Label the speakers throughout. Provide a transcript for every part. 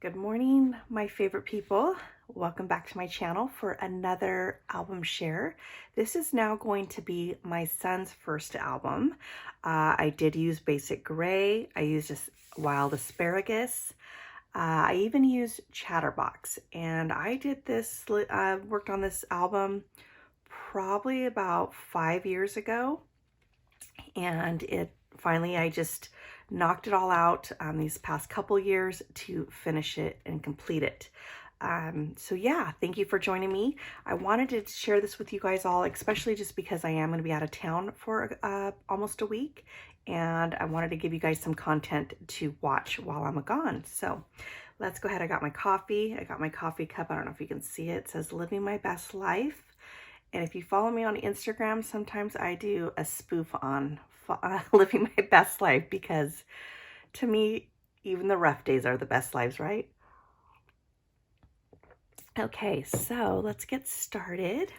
Speaker 1: Good morning, my favorite people. Welcome back to my channel for another album share. This is now going to be my son's first album. I did use Basic Grey. I used just Wild Asparagus. I even used Chatterbox, and I did this, worked on this album probably about 5 years ago, and finally I just knocked it all out these past couple years to finish it and complete it. So yeah, thank you for joining me. I wanted to share this with you guys all, especially just because I am going to be out of town for almost a week, and I wanted to give you guys some content to watch while I'm gone. So let's go ahead. I got my coffee. I got my coffee cup. I don't know if you can see it. It says Living My Best Life. And if you follow me on Instagram, sometimes I do a spoof on living my best life, because to me, even the rough days are the best lives, right? Okay, so let's get started.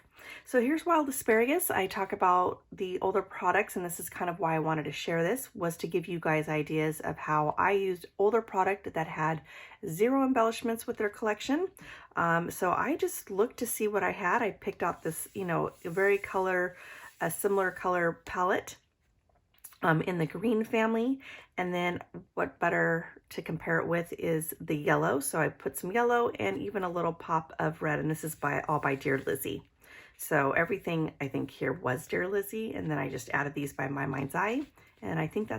Speaker 1: So here's Wild Asparagus. I talk about the older products, and this is kind of why I wanted to share this, was to give you guys ideas of how I used older product that had zero embellishments with their collection. So I just looked to see what I had. I picked out this, a similar color palette in the green family, and then what better to compare it with is the yellow. So I put some yellow and even a little pop of red, and this is all by Dear Lizzy. So everything I think here was Dear Lizzy, and then I just added these by My Mind's Eye, and I think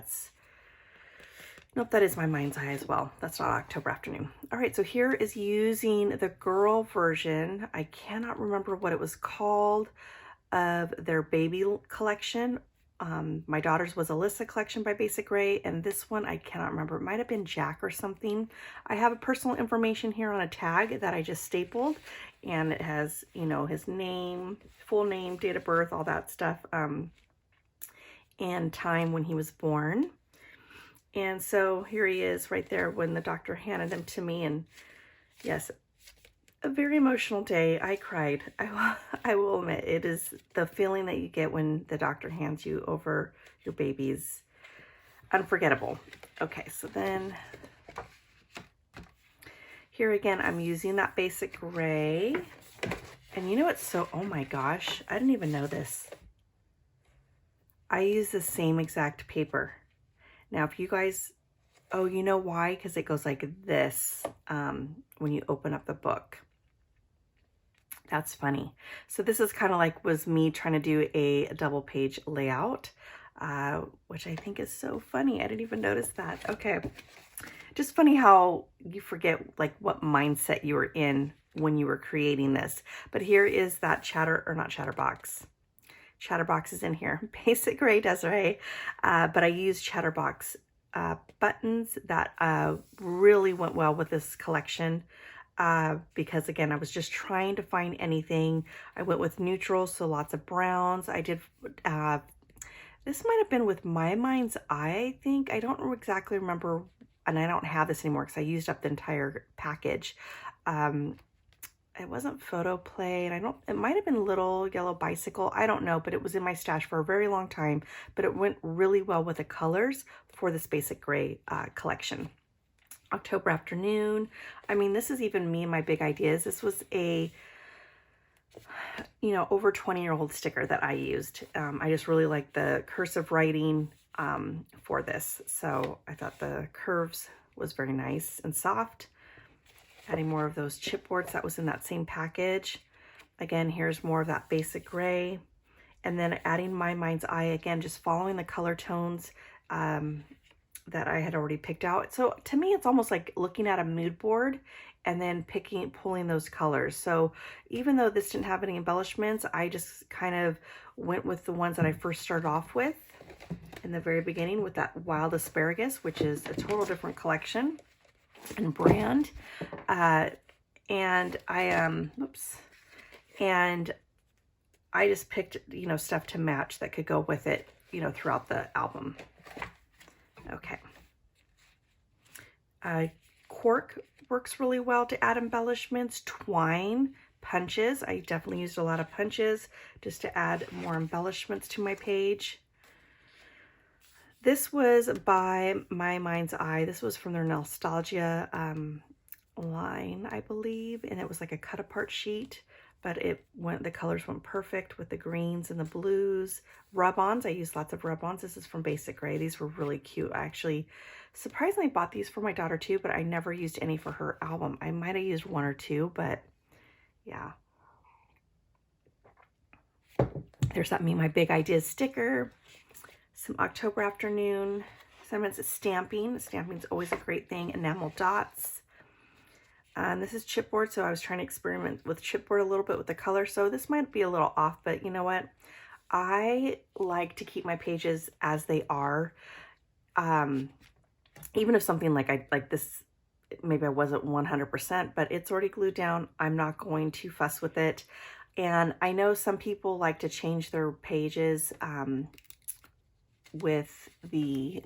Speaker 1: nope, that is My Mind's Eye as well. That's not October Afternoon. All right, so here is using the girl version. I cannot remember what it was called, of their baby collection. My daughter's was Alyssa collection by Basic Grey, and this one I cannot remember. It might have been Jack or something. I have a personal information here on a tag that I just stapled, and it has, his name, full name, date of birth, all that stuff, and time when he was born. And so here he is right there when the doctor handed him to me, and yes, a very emotional day. I cried. I will admit, it is the feeling that you get when the doctor hands you over your baby's unforgettable. Okay, so then here again, I'm using that Basic Grey. And you know what's so, oh my gosh, I didn't even know this. I use the same exact paper. Now, if you guys, oh, you know why? Because it goes like this when you open up the book. That's funny. So this is kind of like was me trying to do a double page layout, which I think is so funny. I didn't even notice that. Okay. Just funny how you forget like what mindset you were in when you were creating this. But here is that Chatterbox. Chatterbox is in here. Basic Grey Desiree. But I used Chatterbox buttons that really went well with this collection. Because again, I was just trying to find anything. I went with neutrals, so lots of browns. I did, this might have been with My Mind's Eye, I think. I don't exactly remember, and I don't have this anymore because I used up the entire package. It wasn't Photo Play, and it might have been Little Yellow Bicycle. I don't know, but it was in my stash for a very long time, but it went really well with the colors for this Basic Grey collection. October Afternoon. I mean, this is even me and my big ideas. This was a, over 20-year-old sticker that I used. I just really like the cursive writing for this. So I thought the curves was very nice and soft. Adding more of those chipboards that was in that same package. Again, here's more of that Basic Grey. And then adding My Mind's Eye, again, just following the color tones that I had already picked out. So to me, it's almost like looking at a mood board and then pulling those colors. So even though this didn't have any embellishments, I just kind of went with the ones that I first started off with in the very beginning with that Wild Asparagus, which is a total different collection and brand. And I just picked, stuff to match that could go with it, throughout the album. Okay. Cork works really well to add embellishments. Twine, punches. I definitely used a lot of punches just to add more embellishments to my page. This was by My Mind's Eye. This was from their Nostalgia I believe, and it was like a cut apart sheet, but the colors went perfect with the greens and the blues. Rub-ons, I used lots of rub-ons. This is from Basic Gray. These were really cute. I actually surprisingly bought these for my daughter too, but I never used any for her album. I might have used one or two, but yeah. There's that Me My Big Ideas sticker. Some October Afternoon sentiments. Stamping. Stamping's always a great thing. Enamel dots. This is chipboard, so I was trying to experiment with chipboard a little bit with the color, so this might be a little off, but you know what? I like to keep my pages as they are. Even if something like this, maybe I wasn't 100%, but it's already glued down. I'm not going to fuss with it. And I know some people like to change their pages with the,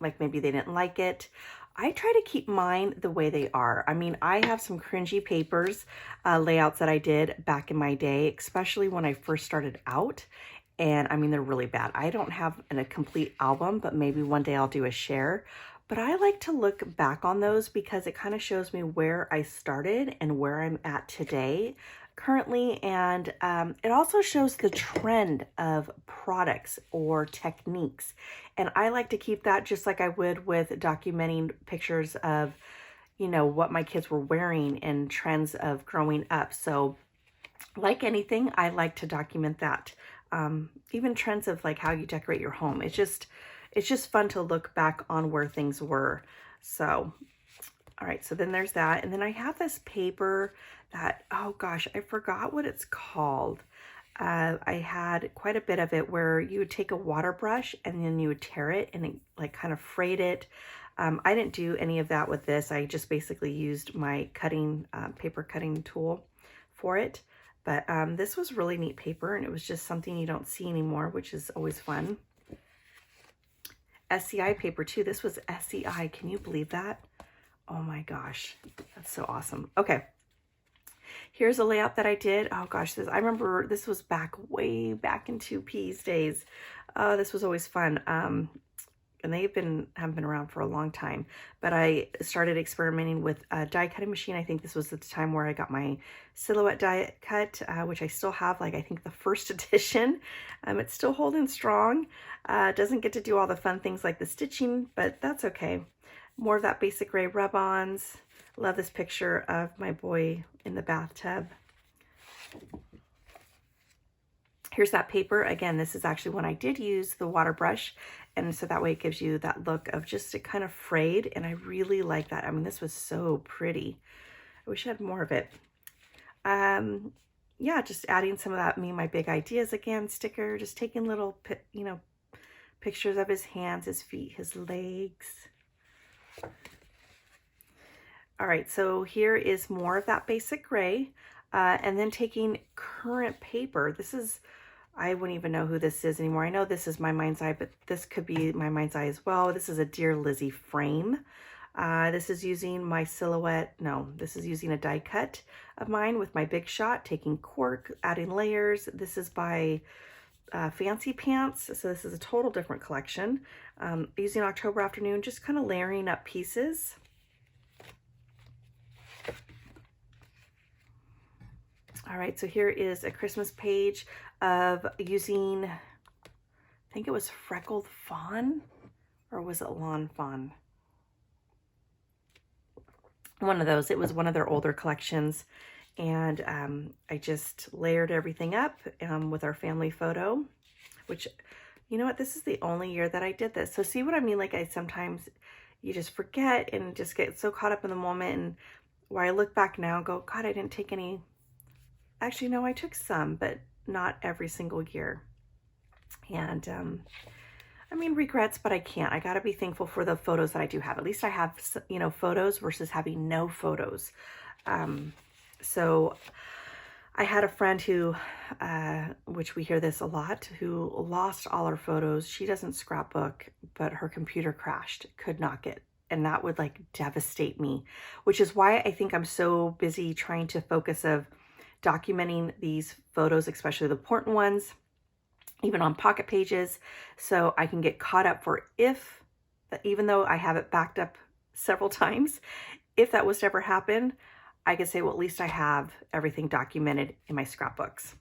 Speaker 1: like maybe they didn't like it. I try to keep mine the way they are. I mean, I have some cringy papers, layouts that I did back in my day, especially when I first started out. And I mean, they're really bad. I don't have a complete album, but maybe one day I'll do a share. But I like to look back on those because it kind of shows me where I started and where I'm at today currently. And it also shows the trend of products or techniques. And I like to keep that just like I would with documenting pictures of, you know, what my kids were wearing and trends of growing up. So like anything, I like to document that. Even trends of like how you decorate your home. It's just fun to look back on where things were. So, all right, so then there's that. And then I have this paper that, oh gosh, I forgot what it's called. I had quite a bit of it where you would take a water brush and then you would tear it and it, like kind of frayed it. I didn't do any of that with this. I just basically used my paper cutting tool for it. But this was really neat paper, and it was just something you don't see anymore, which is always fun. SCI paper too. This was SCI. Can you believe that? Oh my gosh, that's so awesome. Okay, here's a layout that I did. Oh gosh, I remember this was way back in 2P's days. This was always fun. And they haven't been around for a long time, but I started experimenting with a die cutting machine. I think this was the time where I got my silhouette die cut, which I still have, like I think the first edition. It's still holding strong. Doesn't get to do all the fun things like the stitching, but that's okay. More of that Basic Gray rub-ons. Love this picture of my boy in the bathtub. Here's that paper. Again, this is actually when I did use the water brush. And so that way it gives you that look of just it kind of frayed. And I really like that. I mean, this was so pretty. I wish I had more of it. Yeah, just adding some of that Me My Big Ideas again sticker. Just taking little, you know, pictures of his hands, his feet, his legs. All right, so here is more of that Basic Gray. And then taking current paper. This is, I wouldn't even know who this is anymore. I know this is My Mind's Eye, but this could be My Mind's Eye as well. This is a Dear Lizzie frame. This is using my silhouette. No, this is using a die cut of mine with my Big Shot, taking cork, adding layers. This is by Fancy Pants. So this is a total different collection. Using October Afternoon, just kind of layering up pieces. All right, so here is a Christmas page of using, I think it was Freckled Fawn, or was it Lawn Fawn? One of those. It was one of their older collections. And I just layered everything up with our family photo, which, you know what, this is the only year that I did this. So see what I mean? Like sometimes you just forget and just get so caught up in the moment. And where I look back now and go, God, I didn't take any. Actually, no, I took some, but not every single year. And I mean, regrets, but I can't. I got to be thankful for the photos that I do have. At least I have, you know, photos versus having no photos. So I had a friend who, which we hear this a lot, who lost all her photos. She doesn't scrapbook, but her computer crashed, could not get. And that would like devastate me, which is why I think I'm so busy trying to focus of documenting these photos, especially the important ones, even on Pocket Pages, so I can get caught up for even though I have it backed up several times, if that was to ever happen, I could say, well, at least I have everything documented in my scrapbooks.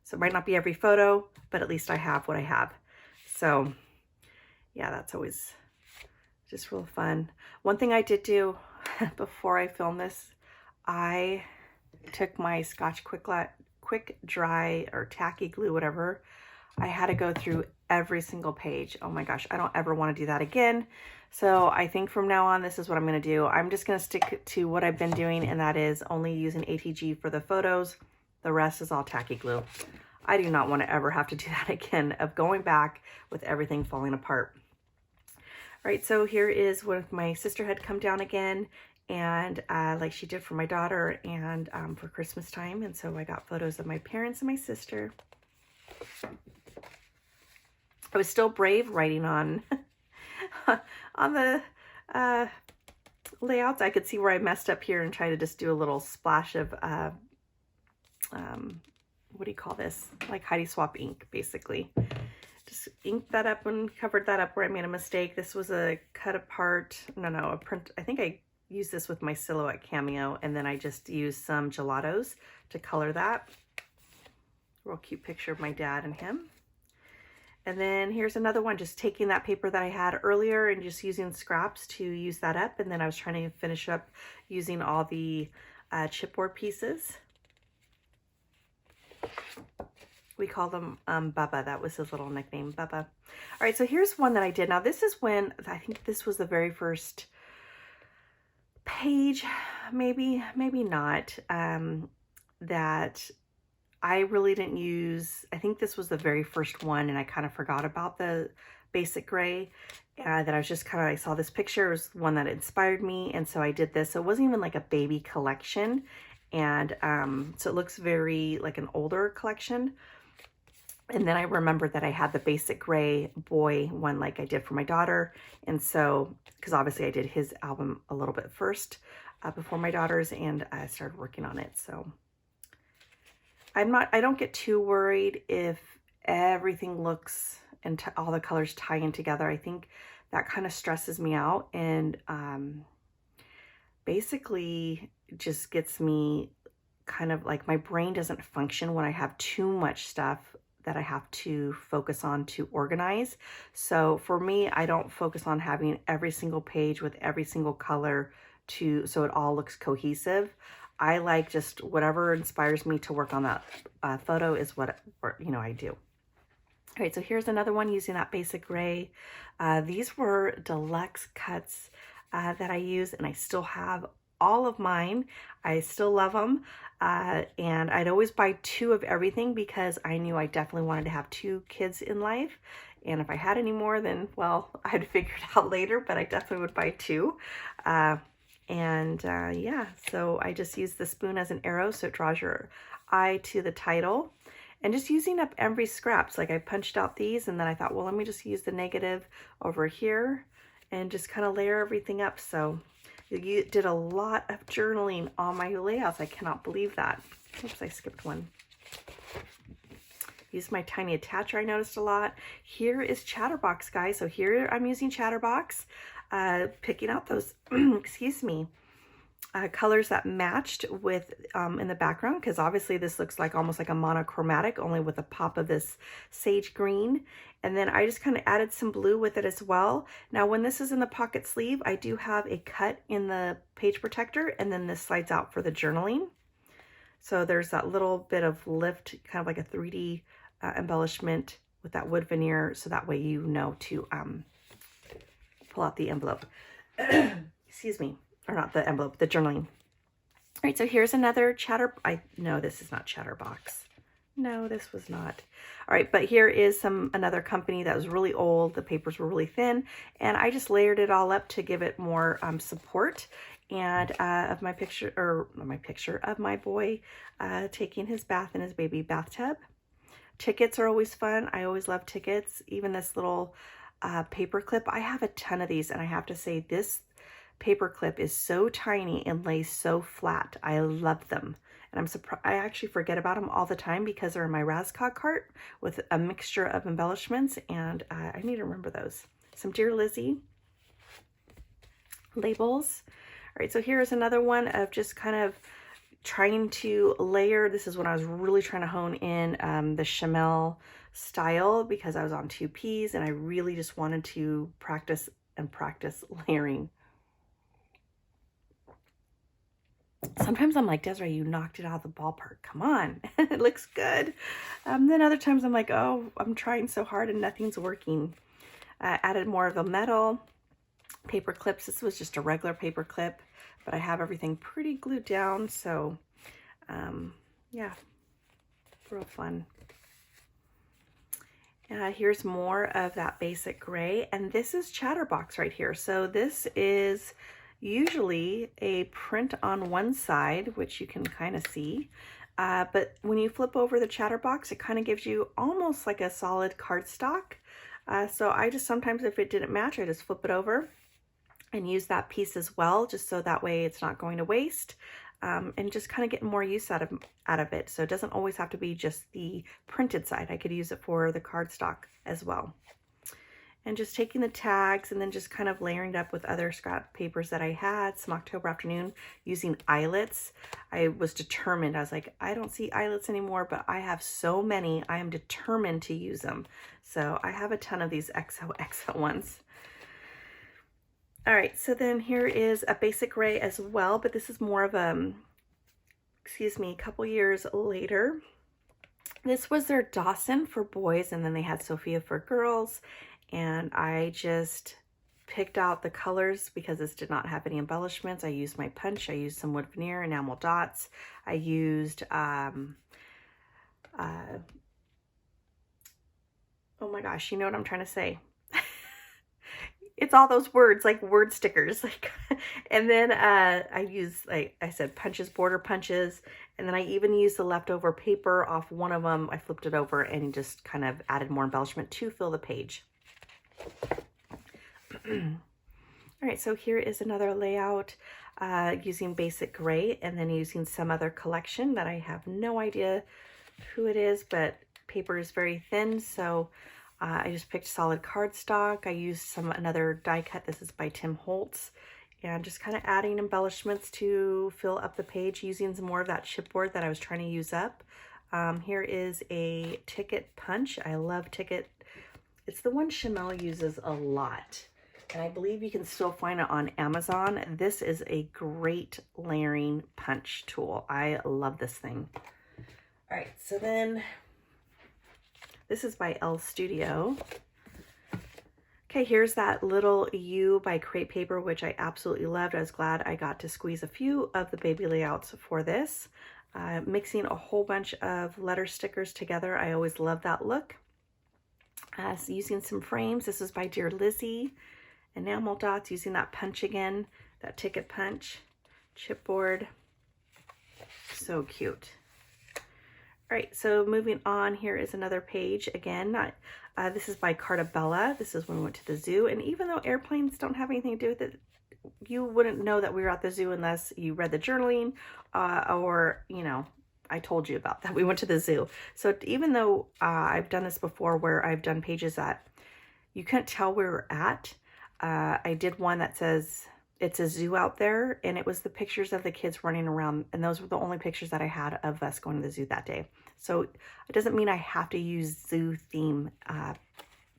Speaker 1: So it might not be every photo, but at least I have what I have. So yeah, that's always just real fun. One thing I did do before I filmed this, I took my Scotch Quick Dry or tacky glue, whatever. I had to go through every single page. Oh my gosh, I don't ever want to do that again. So I think from now on, this is what I'm going to do. I'm just going to stick to what I've been doing, and that is only using ATG for the photos. The rest is all tacky glue. I do not want to ever have to do that again, of going back with everything falling apart. All right, so here is what my sister had come down again, and like she did for my daughter, and for Christmas time. And so I got photos of my parents and my sister. I was still brave writing on on the layouts. I could see where I messed up here and try to just do a little splash of what do you call this? Like Heidi Swapp ink, basically. Just inked that up and covered that up where I made a mistake. This was a cut apart, a print. I think I used this with my Silhouette Cameo, and then I just used some gelatos to color that. Real cute picture of my dad and him. And then here's another one, just taking that paper that I had earlier and just using scraps to use that up. And then I was trying to finish up using all the chipboard pieces. We call them Bubba. That was his little nickname, Bubba. All right, so here's one that I did. Now this is when, I think this was the very first page, maybe not, that I really didn't use. I think this was the very first one, and I kind of forgot about the basic gray. That I was just kind of, I saw this picture, it was one that inspired me, and so I did this. So it wasn't even like a baby collection, and so it looks very like an older collection. And then I remembered that I had the basic gray boy one like I did for my daughter. And so, because obviously I did his album a little bit first before my daughter's, and I started working on it. So I don't get too worried if everything looks and all the colors tie in together. I think that kind of stresses me out, and basically just gets me kind of like, my brain doesn't function when I have too much stuff that I have to focus on to organize. So for me, I don't focus on having every single page with every single color so it all looks cohesive. I like just whatever inspires me to work on that photo is what I do. All right, so here's another one using that basic gray. These were deluxe cuts that I use, and I still have all of mine. I still love them. And I'd always buy 2 of everything because I knew I definitely wanted to have 2 kids in life. And if I had any more, then, well, I'd figure it out later, but I definitely would buy 2. Yeah, so I just use the spoon as an arrow, so it draws your eye to the title. And just using up every scraps, like I punched out these, and then I thought, well, let me just use the negative over here and just kind of layer everything up. So you did a lot of journaling on my layouts. I cannot believe that. Oops, I skipped one. Use my tiny attacher, I noticed a lot. Here is Chatterbox, guys. So here I'm using Chatterbox, picking out those, excuse me, colors that matched with in the background, because obviously this looks like almost like a monochromatic, only with a pop of this sage green. And then I just kind of added some blue with it as well. Now when this is in the pocket sleeve, I do have a cut in the page protector, and then this slides out for the journaling. So there's that little bit of lift, kind of like a 3D embellishment with that wood veneer, so that way you know to pull out the envelope. Excuse me. Or not the envelope, the journaling. All right, so here's another no, this is not Chatterbox. No, this was not. All right, but here is another company that was really old. The papers were really thin, and I just layered it all up to give it more support. And of my picture, or not my picture, of my boy taking his bath in his baby bathtub. Tickets are always fun. I always love tickets. Even this little paper clip. I have a ton of these, and I have to say this paper clip is so tiny and lays so flat. I love them. And I'm surprised, I actually forget about them all the time because they're in my Raskog cart with a mixture of embellishments, and I need to remember those. Some Dear Lizzie labels. All right, so here's another one of just kind of trying to layer. This is when I was really trying to hone in the Chamel style, because I was on 2Ps and I really just wanted to practice and practice layering. Sometimes I'm like, Desiree, you knocked it out of the ballpark. Come on, it looks good. Then other times I'm like, oh, I'm trying so hard and nothing's working. Added more of the metal paper clips. This was just a regular paper clip, but I have everything pretty glued down. So yeah, real fun. Here's more of that basic gray, and this is Chatterbox right here. So this is usually a print on one side, which you can kind of see, but when you flip over the Chatterbox, it kind of gives you almost like a solid cardstock. So I just sometimes, if it didn't match, I just flip it over and use that piece as well, just so that way it's not going to waste. And just kind of get more use out of it. So it doesn't always have to be just the printed side. I could use it for the cardstock as well. And just taking the tags and then just kind of layering it up with other scrap papers that I had. Some October Afternoon using eyelets. I was determined. I was like, I don't see eyelets anymore, but I have so many. I am determined to use them. So I have a ton of these XOXO ones. All right, so then here is a basic gray as well, but this is more of a, excuse me, a couple years later. This was their Dawson for boys, and then they had Sophia for girls. And I just picked out the colors because this did not have any embellishments. I used my punch. I used some wood veneer, enamel dots. I used, oh my gosh, you know what I'm trying to say. It's all those words, like word stickers. Like, and then I used, like I said, punches, border punches. And then I even used the leftover paper off one of them. I flipped it over and just kind of added more embellishment to fill the page. All right, so here is another layout using basic gray and then using some other collection that I have no idea who it is, but paper is very thin, so I just picked solid cardstock. I used another die cut. This is by Tim Holtz, and just kind of adding embellishments to fill up the page using some more of that chipboard that I was trying to use up. Here is a Ticket punch. I love Ticket. It's the one Chamel uses a lot, and I believe you can still find it on Amazon. This is a great layering punch tool. I love this thing. All right, so then this is by Elle Studio. Okay, here's that little U by Create Paper, which I absolutely loved. I was glad I got to squeeze a few of the baby layouts for this. Mixing a whole bunch of letter stickers together. I always love that look. So using some frames. This is by Dear Lizzie. Enamel dots, using that punch again, that Ticket punch. Chipboard. So cute. All right, so moving on, here is another page. Again, this is by Cartabella. This is when we went to the zoo. And even though airplanes don't have anything to do with it, you wouldn't know that we were at the zoo unless you read the journaling or, you know, I told you about that. We went to the zoo. So even though I've done this before where I've done pages that you couldn't tell where we're at, I did one that says, it's a zoo out there, and it was the pictures of the kids running around, and those were the only pictures that I had of us going to the zoo that day. So it doesn't mean I have to use zoo theme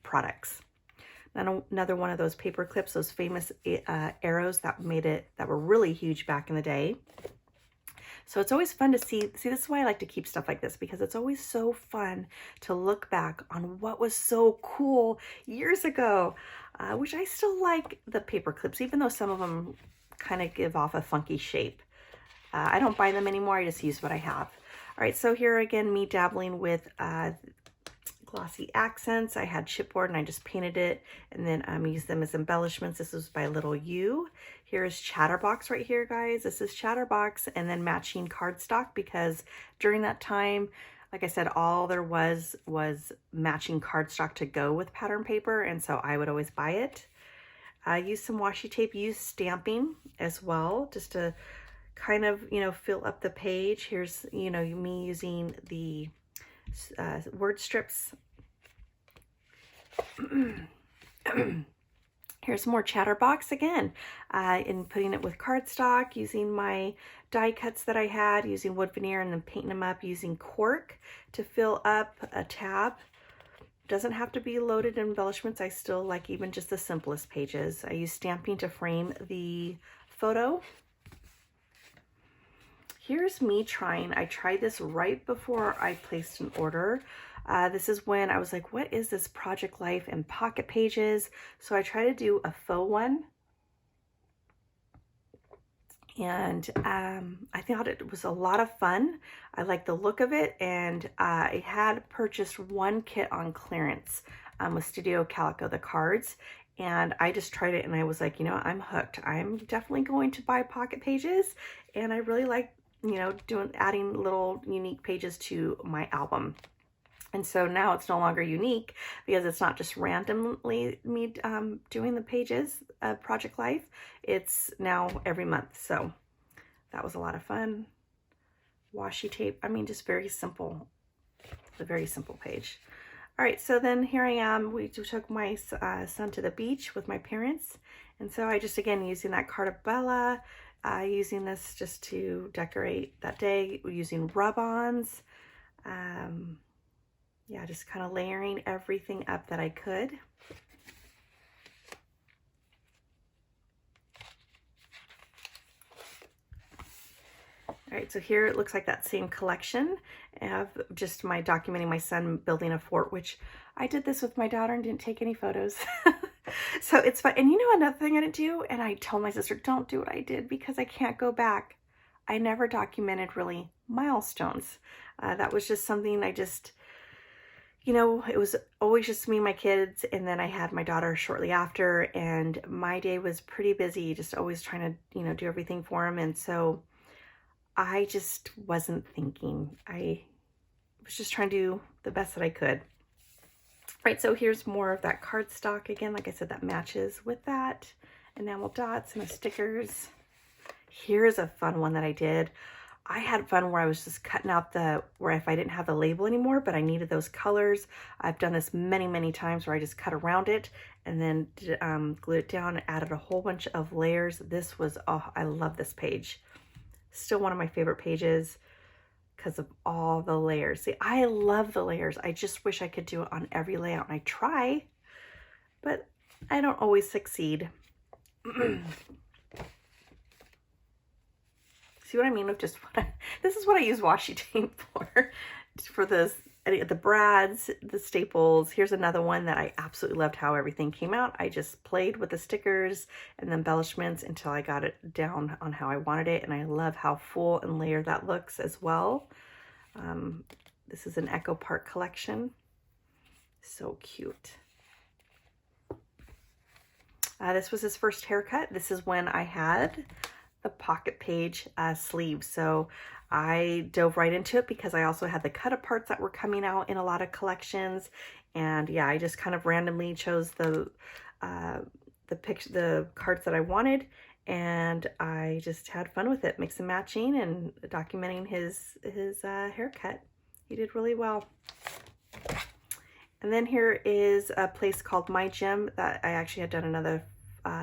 Speaker 1: products. Another one of those paper clips, those famous arrows that were really huge back in the day. So it's always fun to see, this is why I like to keep stuff like this, because it's always so fun to look back on what was so cool years ago, which I still like the paper clips, even though some of them kind of give off a funky shape. I don't buy them anymore. I just use what I have. All right, so here again, me dabbling with glossy accents. I had chipboard and I just painted it, and then used them as embellishments. This was by Little U. Here's Chatterbox right here, guys. This is Chatterbox, and then matching cardstock, because during that time, like I said, all there was matching cardstock to go with pattern paper, and so I would always buy it. Use some washi tape, use stamping as well, just to kind of, you know, fill up the page. Here's, you know, me using the word strips. Here's more Chatterbox again, in putting it with cardstock, using my die cuts that I had, using wood veneer and then painting them up, using cork to fill up a tab. Doesn't have to be loaded embellishments. I still like even just the simplest pages. I use stamping to frame the photo. Here's me trying. I tried this right before I placed an order. This is when I was like, what is this Project Life and Pocket Pages? So I tried to do a faux one. And I thought it was a lot of fun. I liked the look of it, and I had purchased one kit on clearance with Studio Calico, the cards, and I just tried it and I was like, you know, I'm hooked. I'm definitely going to buy Pocket Pages, and I really like, you know, adding little unique pages to my album. And so now it's no longer unique because it's not just randomly me doing the pages of Project Life. It's now every month. So that was a lot of fun. Washi tape. I mean, just very simple. It's a very simple page. All right, so then here I am. We took my son to the beach with my parents. And so I just, again, using that Cartabella, using this just to decorate that day, using rub-ons. Yeah, just kind of layering everything up that I could. All right, so here it looks like that same collection of just my documenting my son building a fort, which I did this with my daughter and didn't take any photos. So it's fun. And you know another thing I didn't do? And I told my sister, don't do what I did because I can't go back. I never documented really milestones. That was just something I just... You know, it was always just me and my kids, and then I had my daughter shortly after, and my day was pretty busy, just always trying to, you know, do everything for him, and so I just wasn't thinking. I was just trying to do the best that I could. Right, so here's more of that cardstock again. Like I said, that matches with that. Enamel dots and the stickers. Here's a fun one that I did. I had fun where I was just cutting out where if I didn't have the label anymore, but I needed those colors. I've done this many, many times where I just cut around it and then glued it down and added a whole bunch of layers. This was, oh, I love this page. Still one of my favorite pages because of all the layers. See, I love the layers. I just wish I could do it on every layout, and I try, but I don't always succeed. See what I mean with just this is what I use washi tape for the brads, the staples. Here's another one that I absolutely loved how everything came out. I just played with the stickers and the embellishments until I got it down on how I wanted it, and I love how full and layered that looks as well. This is an Echo Park collection. So cute. This was his first haircut. This is when I had the pocket page sleeve. So I dove right into it because I also had the cut aparts that were coming out in a lot of collections. And yeah, I just kind of randomly chose the cards that I wanted, and I just had fun with it, mix and matching and documenting his haircut. He did really well. And then here is a place called My Gym that I actually had done another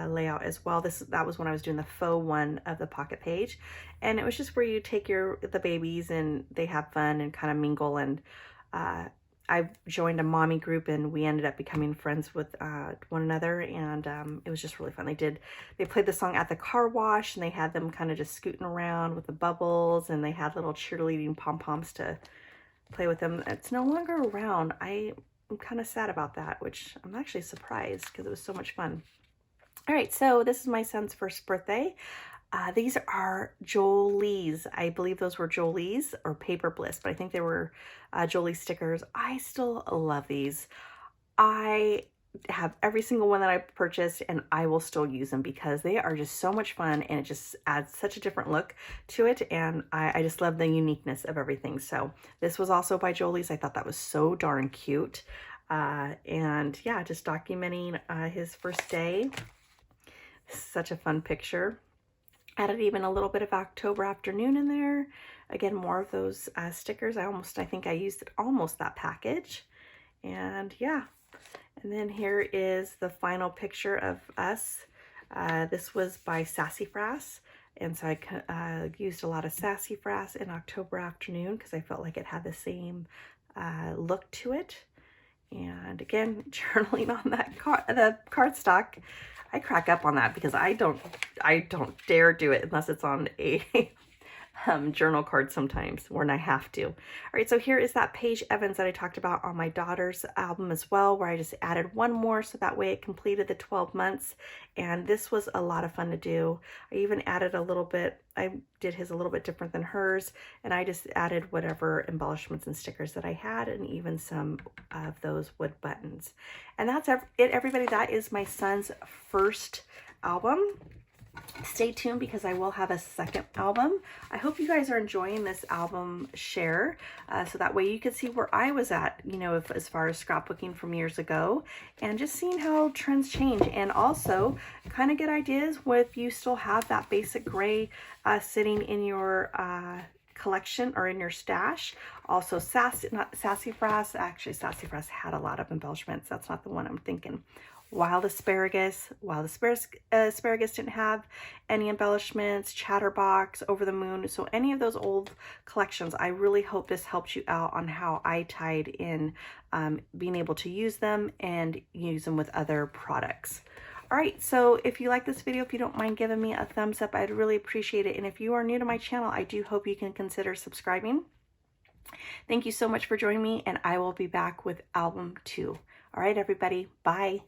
Speaker 1: layout as well. That was when I was doing the faux one of the pocket page, and it was just where you take the babies and they have fun and kind of mingle. And I joined a mommy group, and we ended up becoming friends with one another, and it was just really fun. They played the song at the car wash, and they had them kind of just scooting around with the bubbles, and they had little cheerleading pom-poms to play with them. It's no longer around. I'm kind of sad about that, which I'm actually surprised because it was so much fun. All right, so this is my son's first birthday. These are Jolie's. I believe those were Jolie's or Paper Bliss, but I think they were Jolie stickers. I still love these. I have every single one that I purchased, and I will still use them because they are just so much fun, and it just adds such a different look to it, and I just love the uniqueness of everything. So this was also by Jolie's. I thought that was so darn cute. And yeah, just documenting his first day. Such a fun picture. Added even a little bit of October afternoon in there. Again, more of those stickers. I think I used almost that package. And yeah. And then here is the final picture of us. This was by Sassafras. And so I used a lot of Sassafras in October Afternoon because I felt like it had the same look to it. And again, journaling on that the cardstock. I crack up on that because I don't dare do it unless it's on a journal card sometimes when I have to. All right, so here is that Paige Evans that I talked about on my daughter's album as well, where I just added one more so that way it completed the 12 months. And this was a lot of fun to do. I even added a little bit, I did his a little bit different than hers, and I just added whatever embellishments and stickers that I had, and even some of those wood buttons. And that's it, everybody. That is my son's first album. Stay tuned because I will have a second album. I hope you guys are enjoying this album share, so that way you can see where I was at, you know, as far as scrapbooking from years ago, and just seeing how trends change, and also kind of get ideas if you still have that basic gray sitting in your collection or in your stash. Also Sassafras, actually Sassafras had a lot of embellishments. That's not the one I'm thinking. Wild Asparagus didn't have any embellishments. Chatterbox, Over the Moon. So any of those old collections, I really hope this helped you out on how I tied in being able to use them and use them with other products. All right, so if you like this video, if you don't mind giving me a thumbs up, I'd really appreciate it. And if you are new to my channel, I do hope you can consider subscribing. Thank you so much for joining me, and I will be back with album 2. All right, everybody, bye.